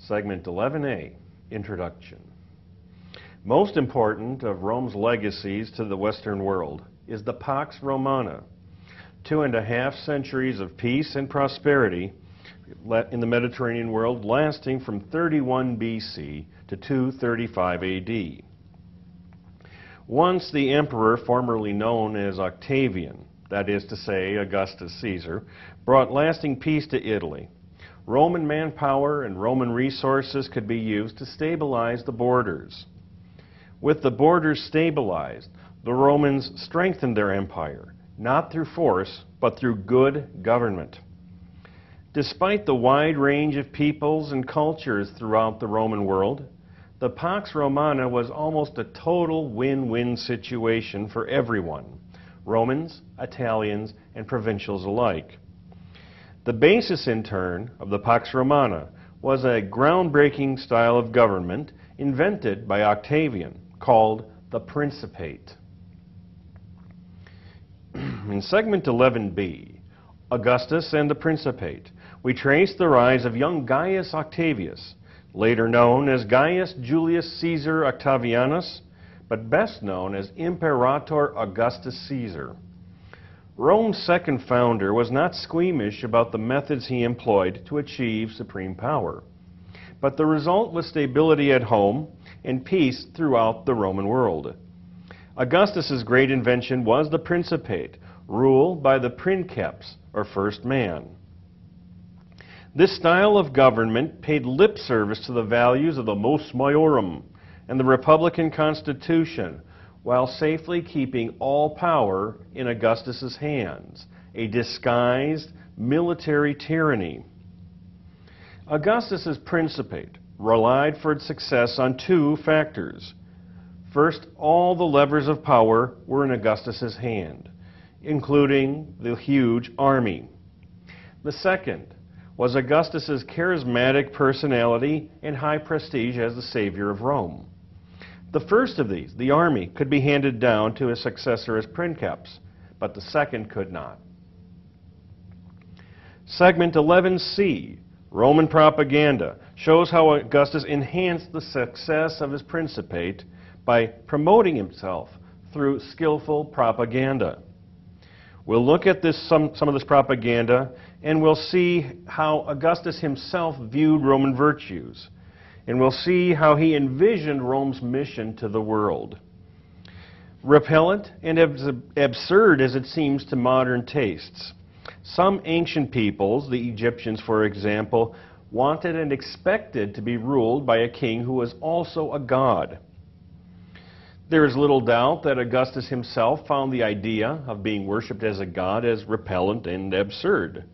Segment 11A, Introduction. Most important of Rome's legacies to the Western world is the Pax Romana, 2.5 centuries of peace and prosperity in the Mediterranean world lasting from 31 BC to 235 AD. Once the emperor formerly known as Octavian, that is to say Augustus Caesar, brought lasting peace to Italy, Roman manpower and Roman resources could be used to stabilize the borders. With the borders stabilized, the Romans strengthened their empire, not through force, but through good government. Despite the wide range of peoples and cultures throughout the Roman world, the Pax Romana was almost a total win-win situation for everyone, Romans, Italians, and provincials alike. The basis, in turn, of the Pax Romana was a groundbreaking style of government invented by Octavian, called the Principate. In segment 11B, Augustus and the Principate, we trace the rise of young Gaius Octavius, later known as Gaius Julius Caesar Octavianus, but best known as Imperator Augustus Caesar. Rome's second founder was not squeamish about the methods he employed to achieve supreme power, but the result was stability at home and peace throughout the Roman world. Augustus's great invention was the Principate, ruled by the princeps, or first man. This style of government paid lip service to the values of the mos maiorum and the Republican Constitution, while safely keeping all power in Augustus's hands, a disguised military tyranny. Augustus's Principate relied for its success on two factors. First, all the levers of power were in Augustus's hand, including the huge army. The second was Augustus's charismatic personality and high prestige as the savior of Rome. The first of these, the army, could be handed down to his successor as princeps, but the second could not. Segment 11C, Roman propaganda, shows how Augustus enhanced the success of his Principate by promoting himself through skillful propaganda. We'll look at some of this propaganda, and we'll see how Augustus himself viewed Roman virtues. And we'll see how he envisioned Rome's mission to the world. Repellent and absurd as it seems to modern tastes, some ancient peoples, the Egyptians for example, wanted and expected to be ruled by a king who was also a god. There is little doubt that Augustus himself found the idea of being worshipped as a god as repellent and absurd.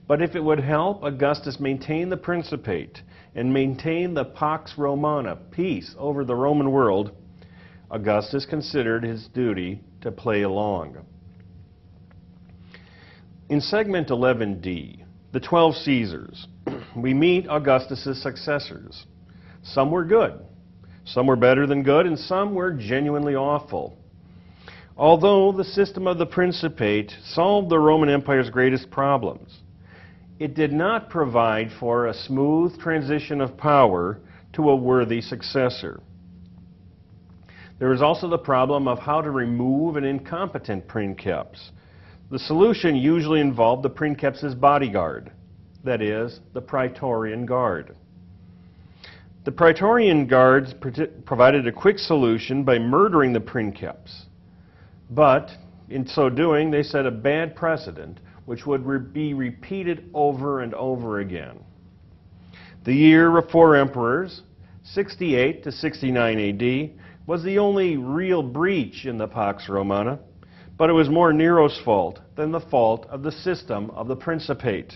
But if it would help Augustus maintain the Principate and maintain the Pax Romana, peace over the Roman world, Augustus considered his duty to play along. In segment 11D, the 12 Caesars, we meet Augustus's successors. Some were good, some were better than good, and some were genuinely awful. Although the system of the Principate solved the Roman Empire's greatest problems, it did not provide for a smooth transition of power to a worthy successor. There was also the problem of how to remove an incompetent princeps. The solution usually involved the princeps's bodyguard, that is, the Praetorian Guard. The Praetorian Guards provided a quick solution by murdering the princeps, but in so doing they set a bad precedent which would be repeated over and over again. The year of 4 emperors, 68 to 69 AD, was the only real breach in the Pax Romana, but it was more Nero's fault than the fault of the system of the Principate.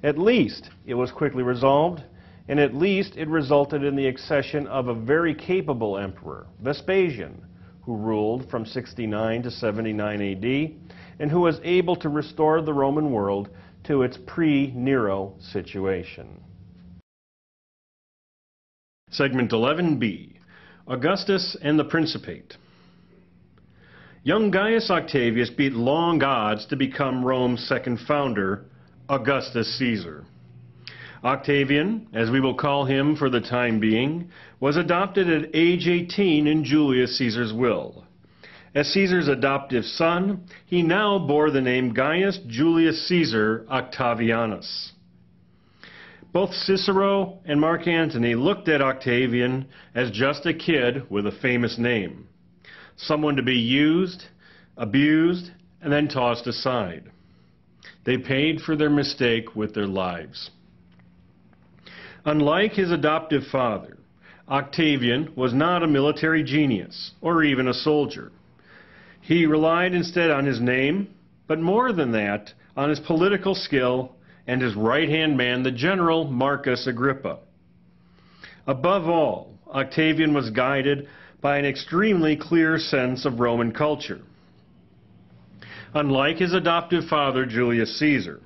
At least it was quickly resolved, and at least it resulted in the accession of a very capable emperor, Vespasian, who ruled from 69 to 79 AD, and who was able to restore the Roman world to its pre-Nero situation. Segment 11B, Augustus and the Principate. Young Gaius Octavius beat long odds to become Rome's second founder, Augustus Caesar. Octavian, as we will call him for the time being, was adopted at age 18 in Julius Caesar's will. As Caesar's adoptive son, he now bore the name Gaius Julius Caesar Octavianus. Both Cicero and Mark Antony looked at Octavian as just a kid with a famous name, someone to be used, abused, and then tossed aside. They paid for their mistake with their lives. Unlike his adoptive father, Octavian was not a military genius or even a soldier. He relied instead on his name, but more than that, on his political skill and his right-hand man, the general Marcus Agrippa. Above all, Octavian was guided by an extremely clear sense of Roman culture. Unlike his adoptive father, Julius Caesar,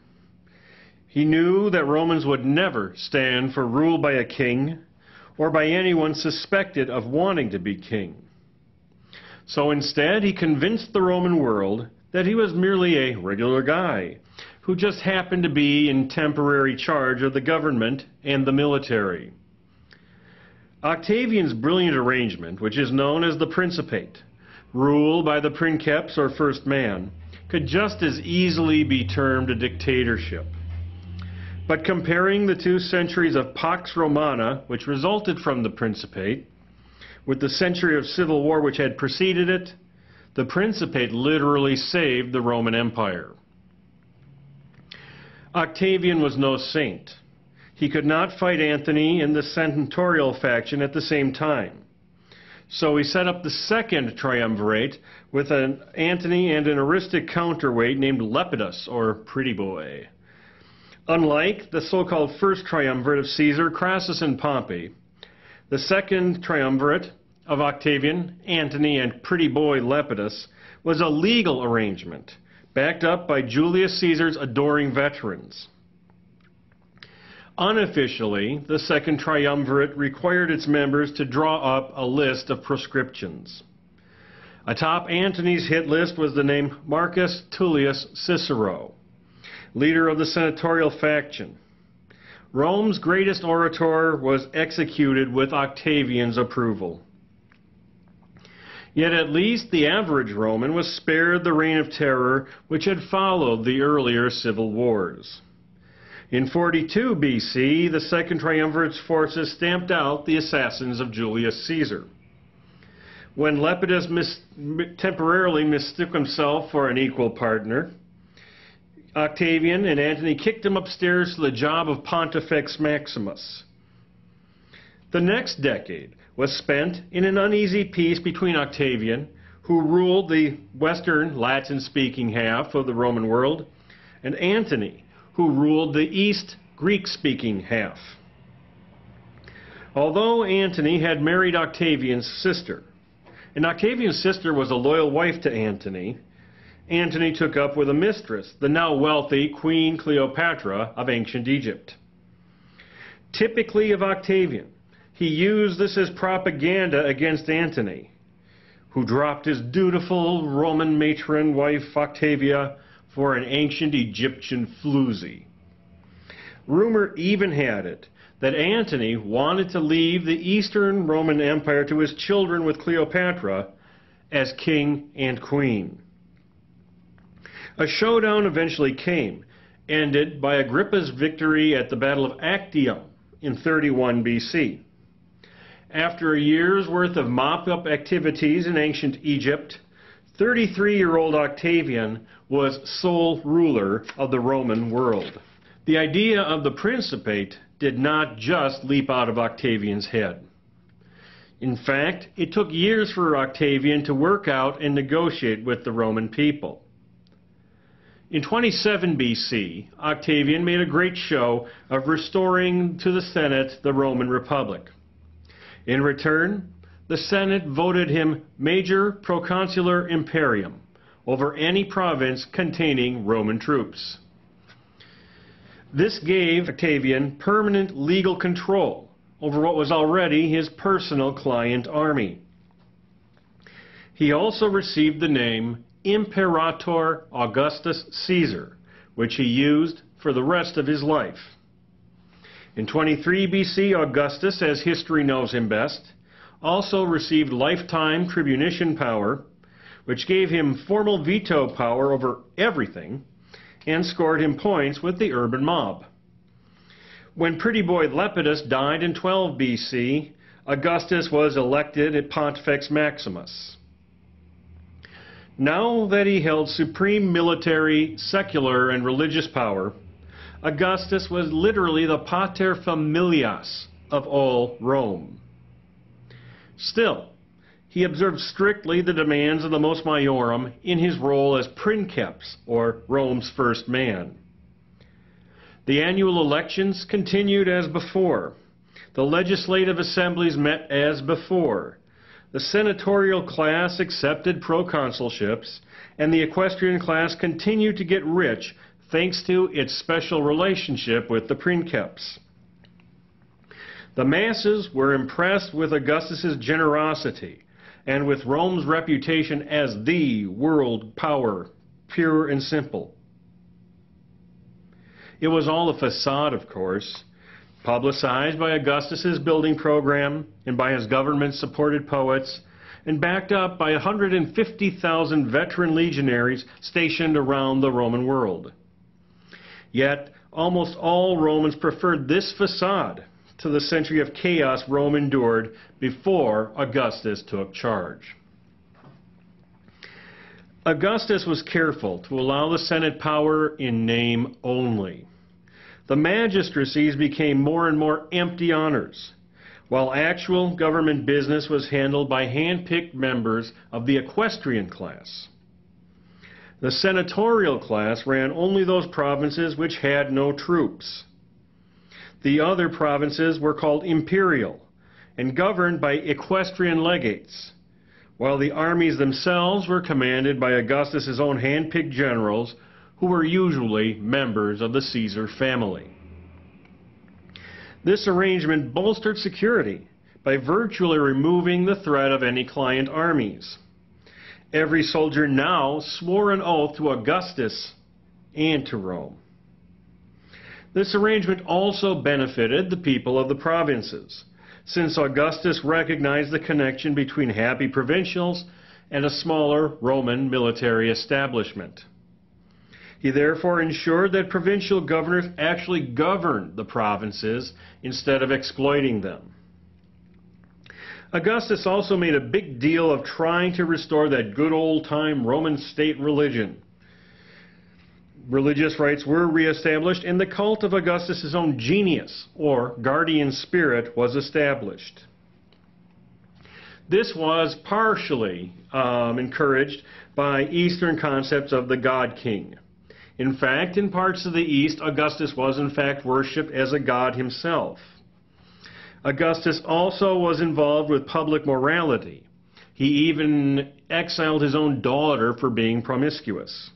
he knew that Romans would never stand for rule by a king or by anyone suspected of wanting to be king. So instead, he convinced the Roman world that he was merely a regular guy who just happened to be in temporary charge of the government and the military. Octavian's brilliant arrangement, which is known as the Principate, rule by the princeps or first man, could just as easily be termed a dictatorship. But comparing the 2 centuries of Pax Romana, which resulted from the Principate, with the century of civil war which had preceded it, the Principate literally saved the Roman Empire. Octavian was no saint. He could not fight Antony and the senatorial faction at the same time. So he set up the second triumvirate with an Antony and an eristic counterweight named Lepidus, or Pretty Boy. Unlike the so-called first triumvirate of Caesar, Crassus, and Pompey, the second triumvirate of Octavian, Antony, and Pretty Boy Lepidus was a legal arrangement backed up by Julius Caesar's adoring veterans. Unofficially, the second triumvirate required its members to draw up a list of proscriptions. Atop Antony's hit list was the name Marcus Tullius Cicero, leader of the senatorial faction. Rome's greatest orator was executed with Octavian's approval. Yet at least the average Roman was spared the reign of terror which had followed the earlier civil wars. In 42 BC, the Second Triumvirate's forces stamped out the assassins of Julius Caesar. When Lepidus temporarily mistook himself for an equal partner, Octavian and Antony kicked him upstairs to the job of Pontifex Maximus. The next decade was spent in an uneasy peace between Octavian, who ruled the western Latin-speaking half of the Roman world, and Antony, who ruled the east Greek-speaking half. Although Antony had married Octavian's sister, and Octavian's sister was a loyal wife to Antony, Antony took up with a mistress, the now wealthy Queen Cleopatra of ancient Egypt. Typically of Octavian, he used this as propaganda against Antony, who dropped his dutiful Roman matron wife Octavia for an ancient Egyptian floozy. Rumor even had it that Antony wanted to leave the Eastern Roman Empire to his children with Cleopatra as king and queen. A showdown eventually came, ended by Agrippa's victory at the Battle of Actium in 31 BC. After a year's worth of mop-up activities in ancient Egypt, 33-year-old Octavian was sole ruler of the Roman world. The idea of the Principate did not just leap out of Octavian's head. In fact, it took years for Octavian to work out and negotiate with the Roman people. In 27 BC, Octavian made a great show of restoring to the Senate the Roman Republic. In return, the Senate voted him Major Proconsular Imperium over any province containing Roman troops. This gave Octavian permanent legal control over what was already his personal client army. He also received the name Imperator Augustus Caesar, which he used for the rest of his life. In 23 BC, Augustus, as history knows him best, also received lifetime tribunician power, which gave him formal veto power over everything and scored him points with the urban mob. When pretty boy Lepidus died in 12 BC, Augustus was elected at Pontifex Maximus. Now that he held supreme military, secular, and religious power, Augustus was literally the pater familias of all Rome. Still, he observed strictly the demands of the Mos Maiorum in his role as princeps, or Rome's first man. The annual elections continued as before. The legislative assemblies met as before. The senatorial class accepted proconsulships, and the equestrian class continued to get rich thanks to its special relationship with the princeps. The masses were impressed with Augustus's generosity and with Rome's reputation as the world power, pure and simple. It was all a facade, of course, publicized by Augustus's building program and by his government-supported poets, and backed up by 150,000 veteran legionaries stationed around the Roman world. Yet, almost all Romans preferred this facade to the century of chaos Rome endured before Augustus took charge. Augustus was careful to allow the Senate power in name only. The magistracies became more and more empty honors, while actual government business was handled by hand-picked members of the equestrian class. The senatorial class ran only those provinces which had no troops. The other provinces were called imperial and governed by equestrian legates, while the armies themselves were commanded by Augustus's own hand-picked generals, who were usually members of the Caesar family. This arrangement bolstered security by virtually removing the threat of any client armies. Every soldier now swore an oath to Augustus and to Rome. This arrangement also benefited the people of the provinces, since Augustus recognized the connection between happy provincials and a smaller Roman military establishment. He therefore ensured that provincial governors actually governed the provinces instead of exploiting them. Augustus also made a big deal of trying to restore that good old-time Roman state religion. Religious rites were reestablished, and the cult of Augustus's own genius, or guardian spirit, was established. This was partially encouraged by Eastern concepts of the god-king. In fact, in parts of the East, Augustus was in fact worshipped as a god himself. Augustus also was involved with public morality. He even exiled his own daughter for being promiscuous.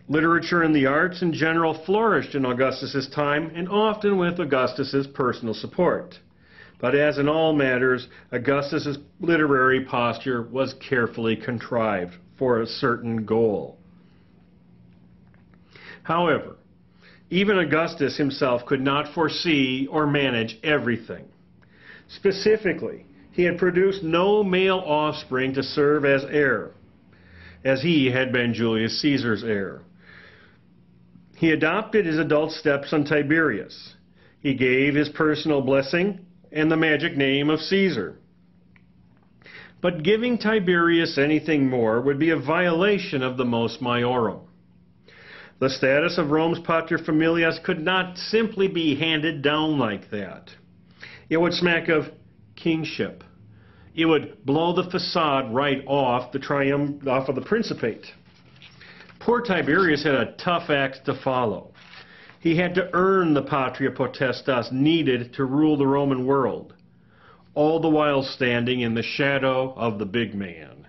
Literature and the arts in general flourished in Augustus's time, and often with Augustus's personal support. But as in all matters, Augustus's literary posture was carefully contrived for a certain goal. However, even Augustus himself could not foresee or manage everything. Specifically, he had produced no male offspring to serve as heir, as he had been Julius Caesar's heir. He adopted his adult stepson Tiberius. He gave his personal blessing and the magic name of Caesar. But giving Tiberius anything more would be a violation of the Mos Maiorum. The status of Rome's paterfamilias could not simply be handed down like that. It would smack of kingship. It would blow the facade right off of the Principate. Poor Tiberius had a tough act to follow. He had to earn the patria potestas needed to rule the Roman world, all the while standing in the shadow of the big man.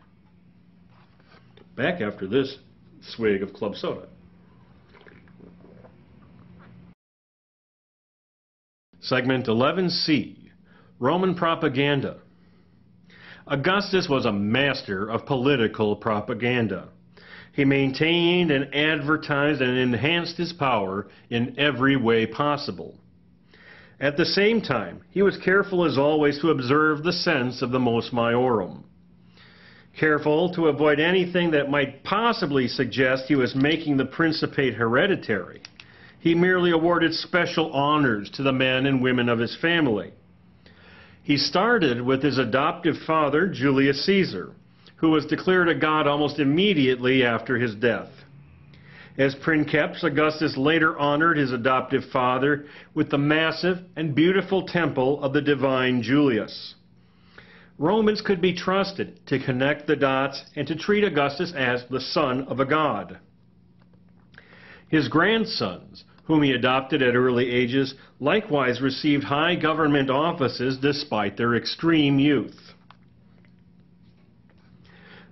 Back after this swig of club soda. Segment 11C, Roman Propaganda. Augustus was a master of political propaganda. He maintained and advertised and enhanced his power in every way possible. At the same time, he was careful as always to observe the sense of the mos maiorum. Careful to avoid anything that might possibly suggest he was making the principate hereditary, he merely awarded special honors to the men and women of his family. He started with his adoptive father, Julius Caesar, who was declared a god almost immediately after his death. As princeps, Augustus later honored his adoptive father with the massive and beautiful temple of the divine Julius. Romans could be trusted to connect the dots and to treat Augustus as the son of a god. His grandsons, whom he adopted at early ages, likewise received high government offices despite their extreme youth.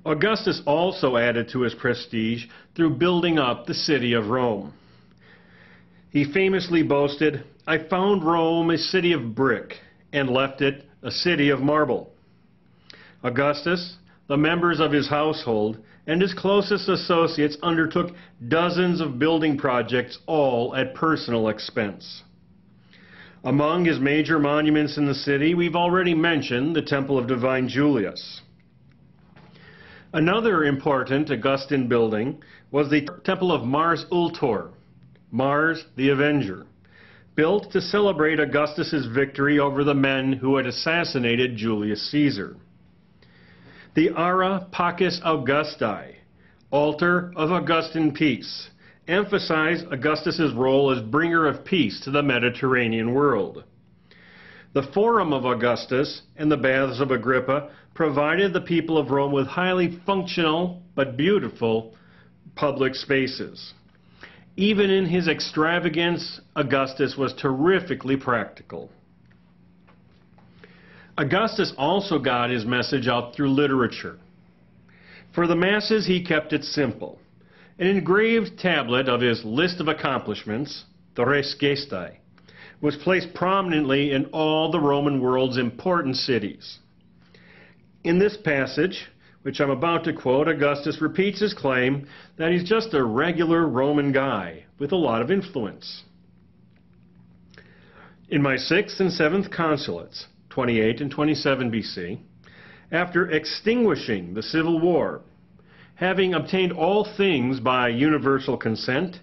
Augustus also added to his prestige through building up the city of Rome. He famously boasted, "I found Rome a city of brick and left it a city of marble." Augustus, the members of his household, and his closest associates undertook dozens of building projects, all at personal expense. Among his major monuments in the city, we've already mentioned the Temple of Divine Julius. Another important Augustan building was the Temple of Mars Ultor, Mars the Avenger, built to celebrate Augustus's victory over the men who had assassinated Julius Caesar. The Ara Pacis Augusti, Altar of Augustan Peace, emphasized Augustus's role as bringer of peace to the Mediterranean world. The Forum of Augustus and the Baths of Agrippa provided the people of Rome with highly functional but beautiful public spaces. Even in his extravagance, Augustus was terrifically practical. Augustus also got his message out through literature. For the masses, he kept it simple. An engraved tablet of his list of accomplishments, the Res Gestae, was placed prominently in all the Roman world's important cities. In this passage, which I'm about to quote, Augustus repeats his claim that he's just a regular Roman guy with a lot of influence. In my 6th and 7th consulates, 28 and 27 BC, after extinguishing the civil war, having obtained all things by universal consent,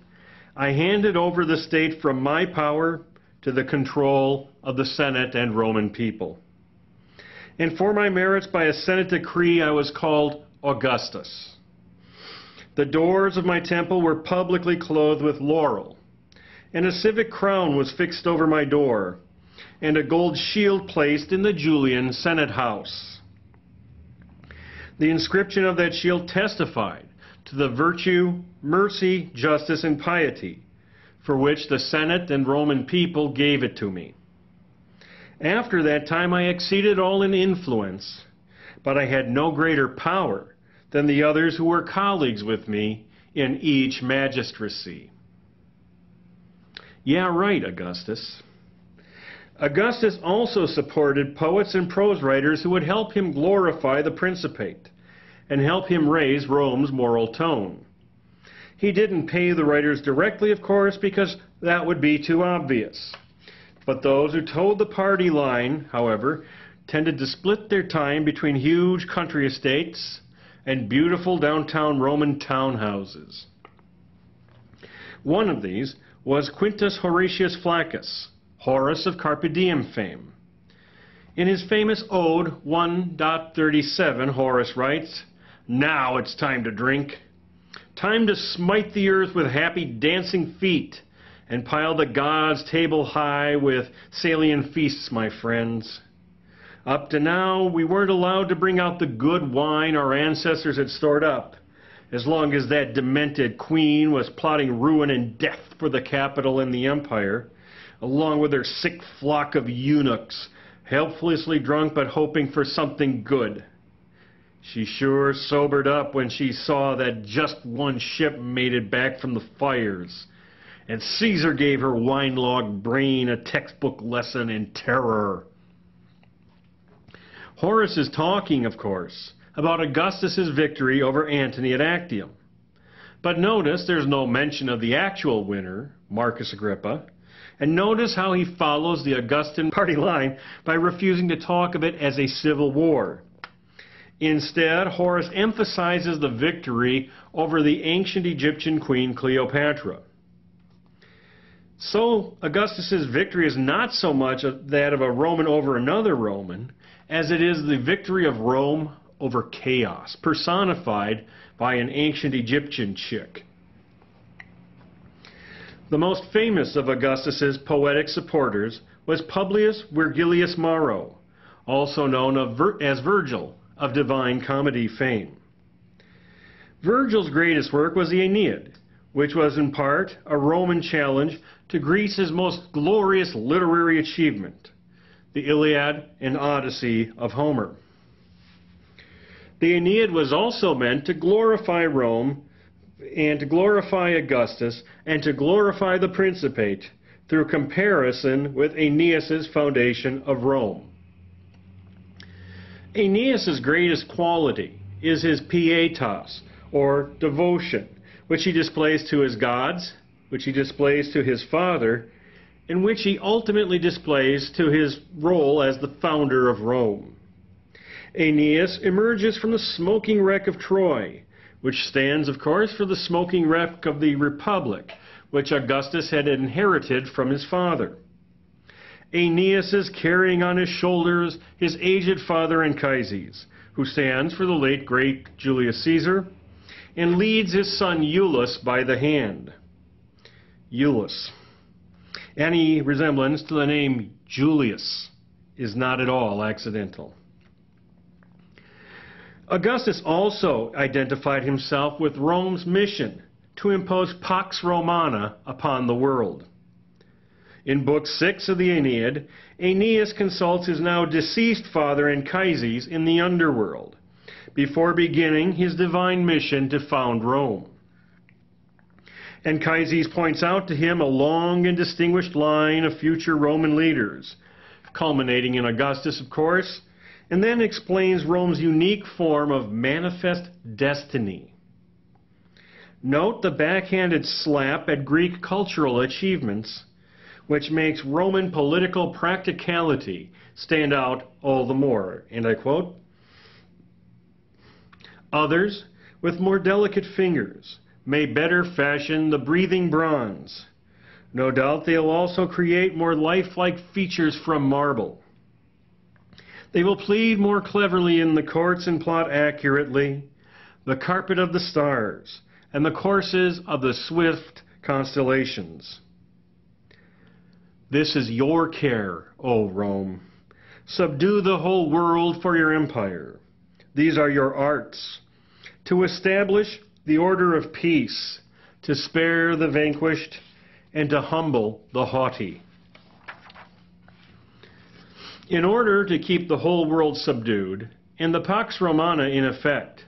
I handed over the state from my power to the control of the Senate and Roman people. And for my merits by a Senate decree I was called Augustus. The doors of my temple were publicly clothed with laurel, and a civic crown was fixed over my door, and a gold shield placed in the Julian Senate house. The inscription of that shield testified to the virtue, mercy, justice, and piety for which the Senate and Roman people gave it to me. After that time I exceeded all in influence, but I had no greater power than the others who were colleagues with me in each magistracy. Yeah, right, Augustus. Augustus also supported poets and prose writers who would help him glorify the Principate and help him raise Rome's moral tone. He didn't pay the writers directly, of course, because that would be too obvious. But those who towed the party line, however, tended to split their time between huge country estates and beautiful downtown Roman townhouses. One of these was Quintus Horatius Flaccus, Horace of Carpe Diem fame. In his famous ode 1.37, Horace writes, "Now it's time to drink. Time to smite the earth with happy dancing feet and pile the gods' table high with Salian feasts, my friends. Up to now, we weren't allowed to bring out the good wine our ancestors had stored up, as long as that demented queen was plotting ruin and death for the capital and the empire, along with her sick flock of eunuchs, helplessly drunk but hoping for something good. She sure sobered up when she saw that just one ship made it back from the fires, and Caesar gave her wine-logged brain a textbook lesson in terror." Horace is talking, of course, about Augustus's victory over Antony at Actium. But notice there's no mention of the actual winner, Marcus Agrippa, And notice how he follows the Augustan party line by refusing to talk of it as a civil war. Instead, Horace emphasizes the victory over the ancient Egyptian queen Cleopatra. So, Augustus's victory is not so much that of a Roman over another Roman, as it is the victory of Rome over chaos, personified by an ancient Egyptian chick. The most famous of Augustus's poetic supporters was Publius Virgilius Maro, also known as Virgil, of Divine Comedy fame. Virgil's greatest work was the Aeneid, which was in part a Roman challenge to Greece's most glorious literary achievement, the Iliad and Odyssey of Homer. The Aeneid was also meant to glorify Rome and to glorify Augustus and to glorify the Principate through comparison with Aeneas's foundation of Rome. Aeneas's greatest quality is his pietas, or devotion, which he displays to his gods, which he displays to his father, and which he ultimately displays to his role as the founder of Rome. Aeneas emerges from the smoking wreck of Troy, which stands, of course, for the smoking wreck of the Republic, which Augustus had inherited from his father. Aeneas is carrying on his shoulders his aged father Anchises, who stands for the late great Julius Caesar, and leads his son Iulus by the hand. Iulus. Any resemblance to the name Julius is not at all accidental. Augustus also identified himself with Rome's mission to impose Pax Romana upon the world. In Book 6 of the Aeneid, Aeneas consults his now deceased father Anchises in the underworld before beginning his divine mission to found Rome. Anchises points out to him a long and distinguished line of future Roman leaders, culminating in Augustus, of course, and then explains Rome's unique form of manifest destiny. Note the backhanded slap at Greek cultural achievements, which makes Roman political practicality stand out all the more. And I quote, "Others, with more delicate fingers, may better fashion the breathing bronze. No doubt they'll also create more lifelike features from marble. They will plead more cleverly in the courts and plot accurately the carpet of the stars and the courses of the swift constellations. This is your care, O Rome. Subdue the whole world for your empire. These are your arts, to establish the order of peace, to spare the vanquished, and to humble the haughty." In order to keep the whole world subdued and the Pax Romana in effect,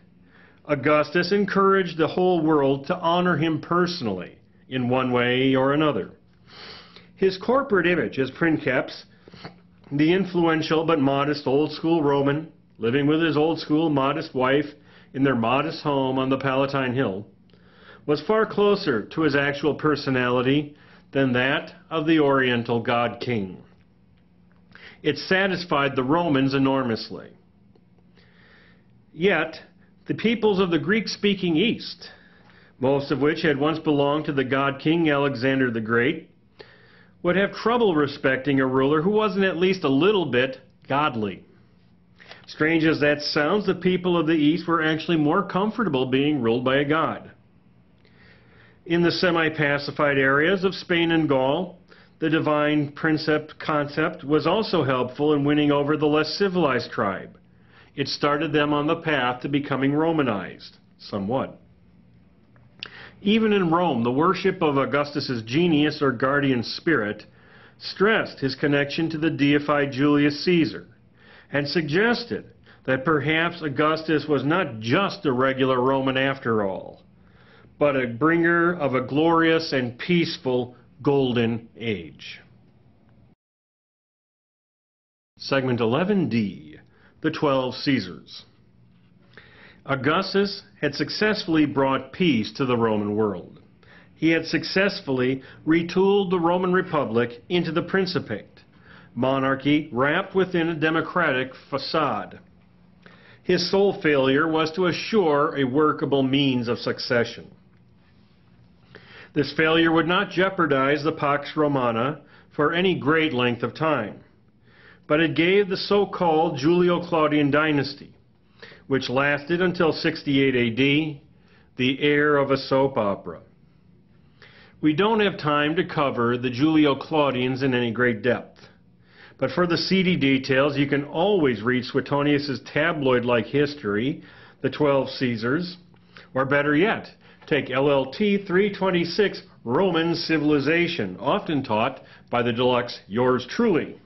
Augustus encouraged the whole world to honor him personally in one way or another. His corporate image as princeps, the influential but modest old-school Roman, living with his old-school modest wife in their modest home on the Palatine Hill, was far closer to his actual personality than that of the Oriental god-king. It satisfied the Romans enormously. Yet, the peoples of the Greek-speaking East, most of which had once belonged to the god-king Alexander the Great, would have trouble respecting a ruler who wasn't at least a little bit godly. Strange as that sounds, the people of the East were actually more comfortable being ruled by a god. In the semi-pacified areas of Spain and Gaul, the divine princeps concept was also helpful in winning over the less civilized tribe. It started them on the path to becoming Romanized, somewhat. Even in Rome, the worship of Augustus's genius or guardian spirit stressed his connection to the deified Julius Caesar and suggested that perhaps Augustus was not just a regular Roman after all, but a bringer of a glorious and peaceful golden age. Segment 11D, the 12 Caesars. Augustus had successfully brought peace to the Roman world. he had successfully retooled the Roman Republic into the Principate, monarchy wrapped within a democratic facade. His sole failure was to assure a workable means of succession. This failure would not jeopardize the Pax Romana for any great length of time, but it gave the so-called Julio-Claudian dynasty, which lasted until 68 AD, the air of a soap opera. We don't have time to cover the Julio-Claudians in any great depth, but for the seedy details, you can always read Suetonius' tabloid-like history, The 12 Caesars, or better yet, take LLT 326, Roman Civilization, often taught by the deluxe Yours Truly.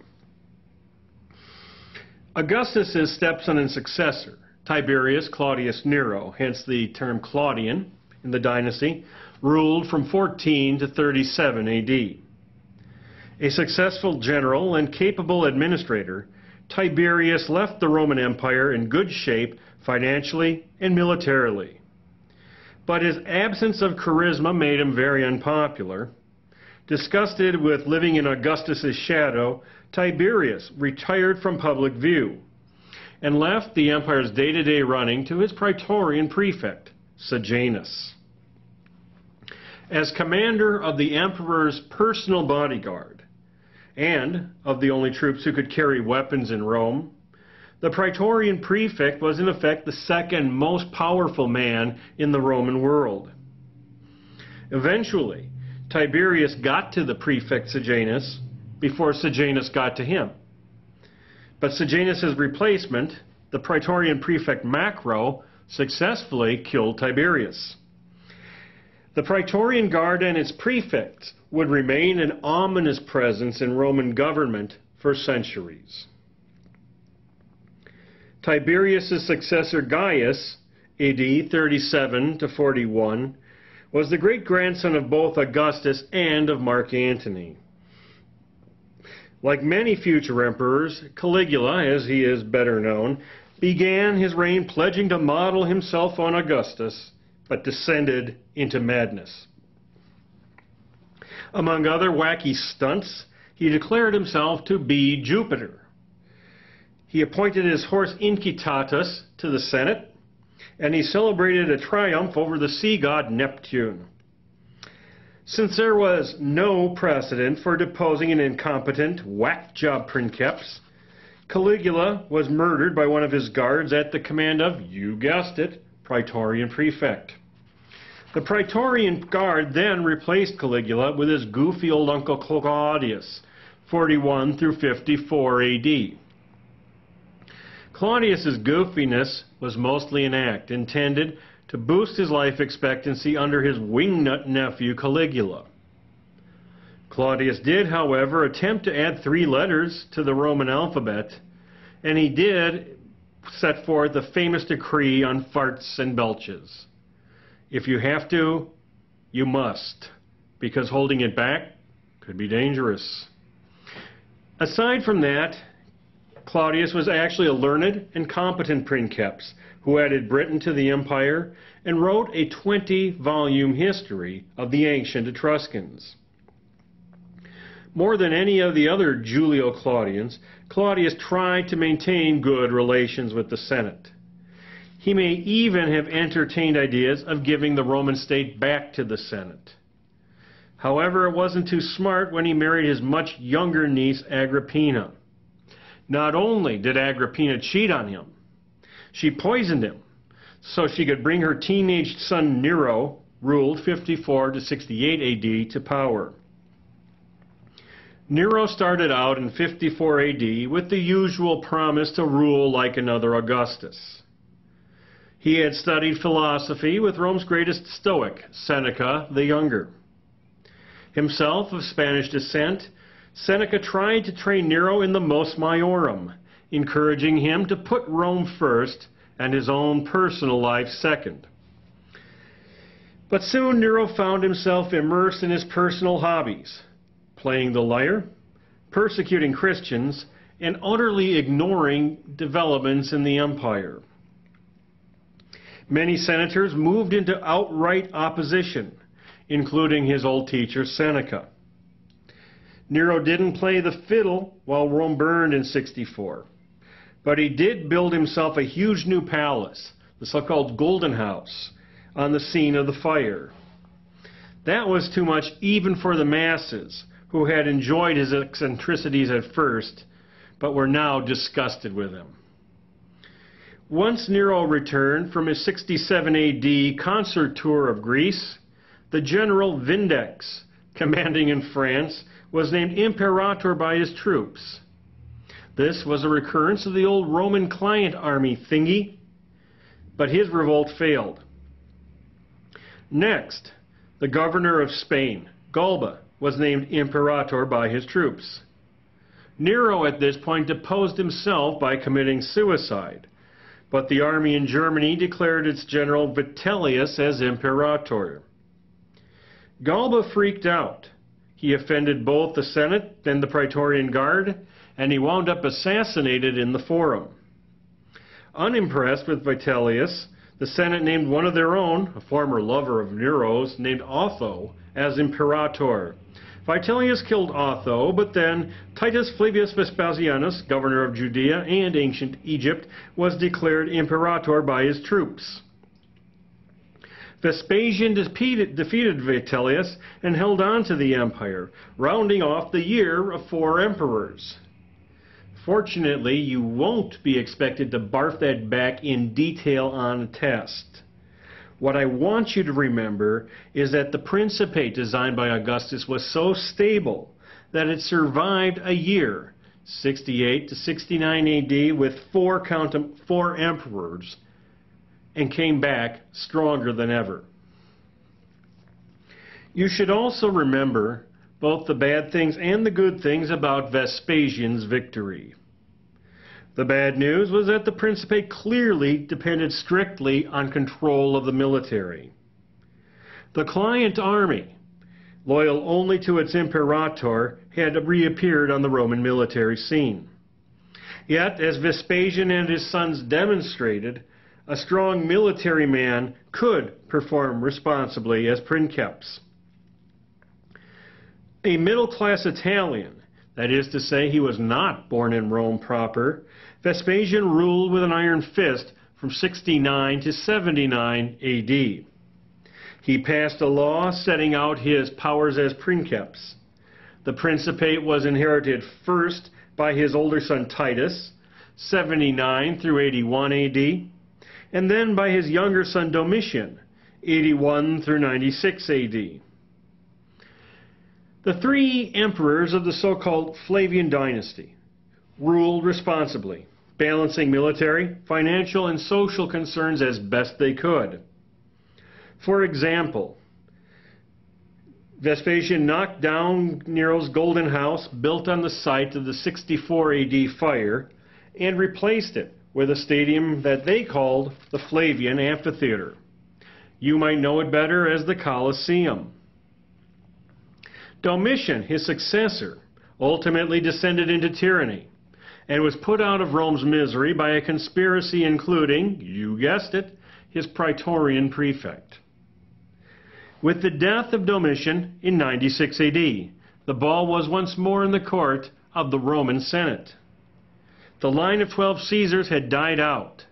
Augustus's stepson and successor, Tiberius Claudius Nero, hence the term Claudian in the dynasty, ruled from 14 to 37 AD. A successful general and capable administrator, Tiberius left the Roman Empire in good shape financially and militarily. But his absence of charisma made him very unpopular. Disgusted with living in Augustus's shadow, Tiberius retired from public view and left the empire's day-to-day running to his praetorian prefect, Sejanus. As commander of the emperor's personal bodyguard and of the only troops who could carry weapons in Rome, the praetorian prefect was in effect the second most powerful man in the Roman world. Eventually, Tiberius got to the prefect Sejanus before Sejanus got to him. But Sejanus' replacement, the praetorian prefect Macro, successfully killed Tiberius. The praetorian guard and its prefects would remain an ominous presence in Roman government for centuries. Tiberius' successor Gaius, AD 37 to 41, was the great-grandson of both Augustus and of Mark Antony. Like many future emperors, Caligula, as he is better known, began his reign pledging to model himself on Augustus, but descended into madness. Among other wacky stunts, he declared himself to be Jupiter. He appointed his horse Incitatus to the Senate, and he celebrated a triumph over the sea god Neptune. Since there was no precedent for deposing an incompetent, whack-job princeps, Caligula was murdered by one of his guards at the command of, you guessed it, praetorian prefect. The praetorian guard then replaced Caligula with his goofy old uncle Claudius, 41 through 54 AD. Claudius's goofiness was mostly an act intended to boost his life expectancy under his wingnut nephew Caligula. Claudius did, however, attempt to add 3 letters to the Roman alphabet, and he did set forth the famous decree on farts and belches. If you have to, you must, because holding it back could be dangerous. Aside from that, Claudius was actually a learned and competent princeps who added Britain to the empire and wrote a 20-volume history of the ancient Etruscans. More than any of the other Julio-Claudians, Claudius tried to maintain good relations with the Senate. He may even have entertained ideas of giving the Roman state back to the Senate. However, it wasn't too smart when he married his much younger niece Agrippina. Not only did Agrippina cheat on him, she poisoned him so she could bring her teenage son Nero, ruled 54 to 68 AD, to power. Nero started out in 54 AD with the usual promise to rule like another Augustus. He had studied philosophy with Rome's greatest Stoic, Seneca the Younger. Himself of Spanish descent, Seneca tried to train Nero in the mos maiorum, encouraging him to put Rome first and his own personal life second. But soon Nero found himself immersed in his personal hobbies, playing the lyre, persecuting Christians, and utterly ignoring developments in the empire. Many senators moved into outright opposition, including his old teacher Seneca. Nero didn't play the fiddle while Rome burned in 64, but he did build himself a huge new palace, the so-called Golden House, on the scene of the fire. That was too much even for the masses, who had enjoyed his eccentricities at first, but were now disgusted with him. Once Nero returned from his 67 AD concert tour of Greece, the general Vindex, commanding in France, was named Imperator by his troops. This was a recurrence of the old Roman client army thingy, but his revolt failed. Next, the governor of Spain, Galba, was named Imperator by his troops. Nero at this point deposed himself by committing suicide, but the army in Germany declared its general Vitellius as Imperator. Galba freaked out. He offended both the Senate and the Praetorian Guard, and he wound up assassinated in the Forum. Unimpressed with Vitellius, the Senate named one of their own, a former lover of Nero's, named Otho, as Imperator. Vitellius killed Otho, but then Titus Flavius Vespasianus, governor of Judea and ancient Egypt, was declared Imperator by his troops. Vespasian defeated Vitellius and held on to the empire, rounding off the year of 4 emperors. Fortunately, you won't be expected to barf that back in detail on a test. What I want you to remember is that the Principate designed by Augustus was so stable that it survived a year, 68 to 69 AD, with 4 emperors, and came back stronger than ever. You should also remember both the bad things and the good things about Vespasian's victory. The bad news was that the Principate clearly depended strictly on control of the military. The client army, loyal only to its Imperator, had reappeared on the Roman military scene. Yet, as Vespasian and his sons demonstrated, a strong military man could perform responsibly as princeps. A middle-class Italian, that is to say, he was not born in Rome proper, Vespasian ruled with an iron fist from 69 to 79 AD. He passed a law setting out his powers as princeps. The Principate was inherited first by his older son Titus, 79 through 81 AD, and then by his younger son Domitian, 81 through 96 AD. The 3 emperors of the so-called Flavian dynasty ruled responsibly, balancing military, financial, and social concerns as best they could. For example, Vespasian knocked down Nero's Golden House, built on the site of the 64 AD fire, and replaced it with a stadium that they called the Flavian Amphitheater. You might know it better as the Colosseum. Domitian, his successor, ultimately descended into tyranny and was put out of Rome's misery by a conspiracy including, you guessed it, his Praetorian prefect. With the death of Domitian in 96 AD, the ball was once more in the court of the Roman Senate. The line of 12 Caesars had died out,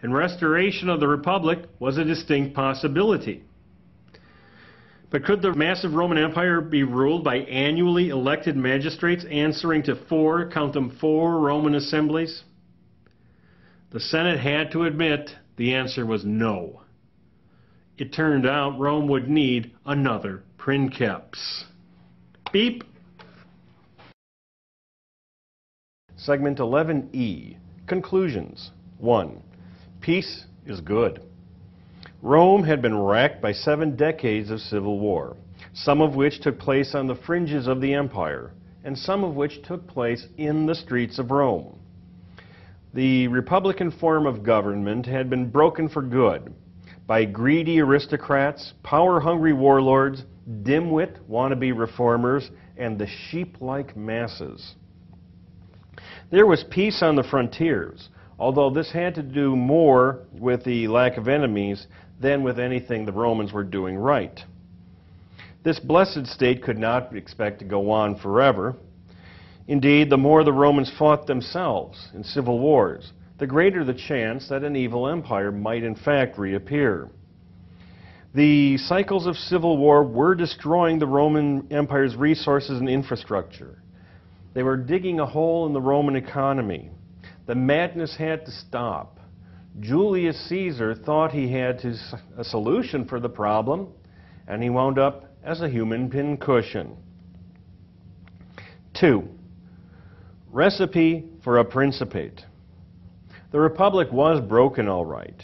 and restoration of the Republic was a distinct possibility. But could the massive Roman Empire be ruled by annually elected magistrates answering to 4 Roman assemblies? The Senate had to admit the answer was no. It turned out Rome would need another princeps. Beep. Segment 11E. Conclusions. 1. Peace is good. Rome had been racked by 7 decades of civil war, some of which took place on the fringes of the empire, and some of which took place in the streets of Rome. The republican form of government had been broken for good by greedy aristocrats, power-hungry warlords, dim-wit wannabe reformers, and the sheep-like masses. There was peace on the frontiers, although this had to do more with the lack of enemies than with anything the Romans were doing right. This blessed state could not expect to go on forever. Indeed, the more the Romans fought themselves in civil wars, the greater the chance that an evil empire might in fact reappear. The cycles of civil war were destroying the Roman Empire's resources and infrastructure. They were digging a hole in the Roman economy. The madness had to stop. Julius Caesar thought he had a solution for the problem, and he wound up as a human pincushion. 2. Recipe for a principate. The Republic was broken, all right.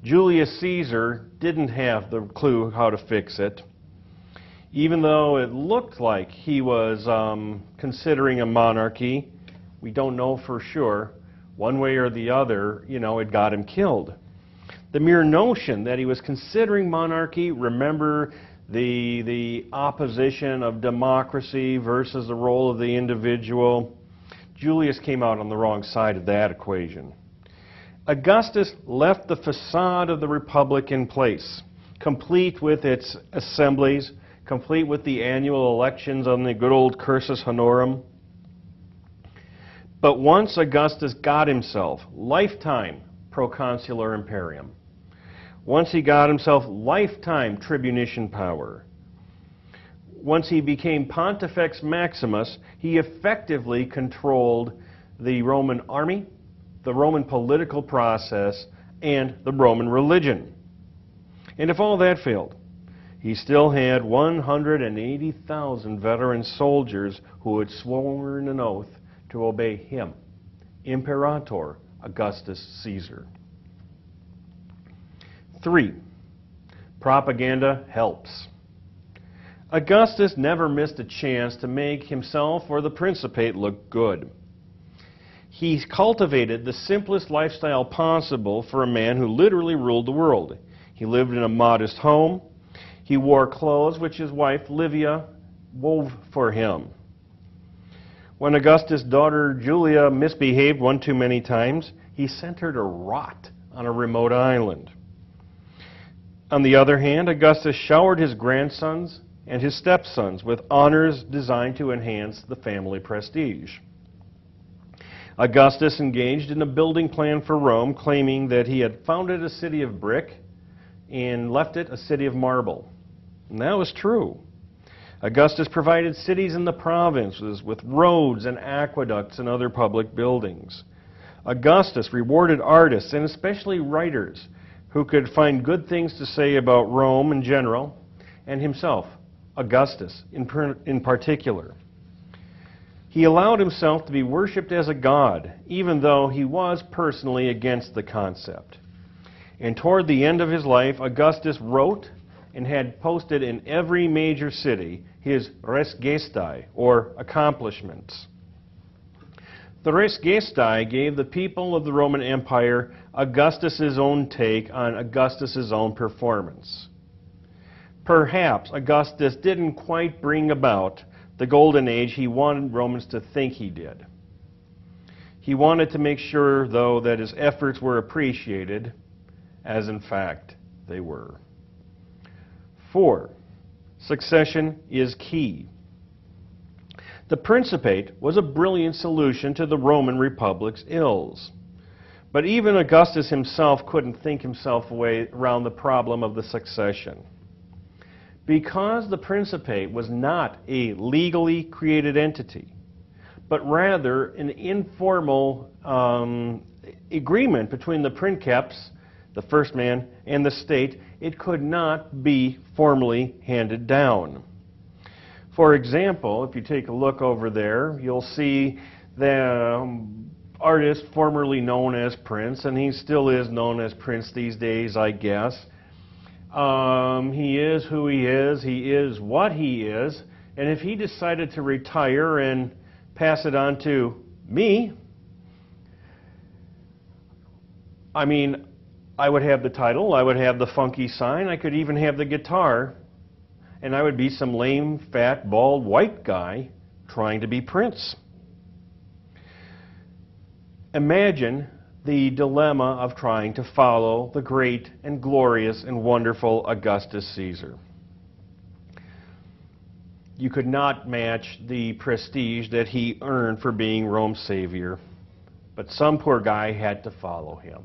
Julius Caesar didn't have the clue how to fix it. Even though it looked like he was considering a monarchy, we don't know for sure. One way or the other, it got him killed. The mere notion that he was considering monarchy, remember the opposition of democracy versus the role of the individual, Julius came out on the wrong side of that equation. Augustus left the facade of the Republic in place, complete with its assemblies, complete with the annual elections on the good old cursus honorum. But once Augustus got himself lifetime proconsular imperium, once he got himself lifetime tribunician power, once he became Pontifex Maximus, he effectively controlled the Roman army, the Roman political process, and the Roman religion. And if all that failed, he still had 180,000 veteran soldiers who had sworn an oath to obey him, Imperator Augustus Caesar. 3. Propaganda helps. Augustus never missed a chance to make himself or the Principate look good. He cultivated the simplest lifestyle possible for a man who literally ruled the world. He lived in a modest home. He wore clothes which his wife Livia wove for him. When Augustus' daughter Julia misbehaved one too many times, he sent her to rot on a remote island. On the other hand, Augustus showered his grandsons and his stepsons with honors designed to enhance the family prestige. Augustus engaged in a building plan for Rome, claiming that he had founded a city of brick and left it a city of marble. And that was true. Augustus provided cities in the provinces with roads and aqueducts and other public buildings. Augustus rewarded artists and especially writers who could find good things to say about Rome in general and himself, Augustus in particular. He allowed himself to be worshipped as a god, even though he was personally against the concept. And toward the end of his life, Augustus wrote and had posted in every major city his res gestae, or accomplishments. The res gestae gave the people of the Roman Empire Augustus's own take on Augustus's own performance. Perhaps Augustus didn't quite bring about the golden age he wanted Romans to think he did. He wanted to make sure, though, that his efforts were appreciated, as in fact they were. 4. Succession is key. The Principate was a brilliant solution to the Roman Republic's ills. But even Augustus himself couldn't think himself away around the problem of the succession. Because the Principate was not a legally created entity, but rather an informal agreement between the princeps, the first man, and the state, it could not be formally handed down. For example, if you take a look over there, you'll see the artist formerly known as Prince, and he still is known as Prince these days, I guess. He is who he is what he is, and if he decided to retire and pass it on to me, I mean, I would have the title, I would have the funky sign, I could even have the guitar, and I would be some lame, fat, bald, white guy trying to be Prince. Imagine the dilemma of trying to follow the great and glorious and wonderful Augustus Caesar. You could not match the prestige that he earned for being Rome's savior, but some poor guy had to follow him.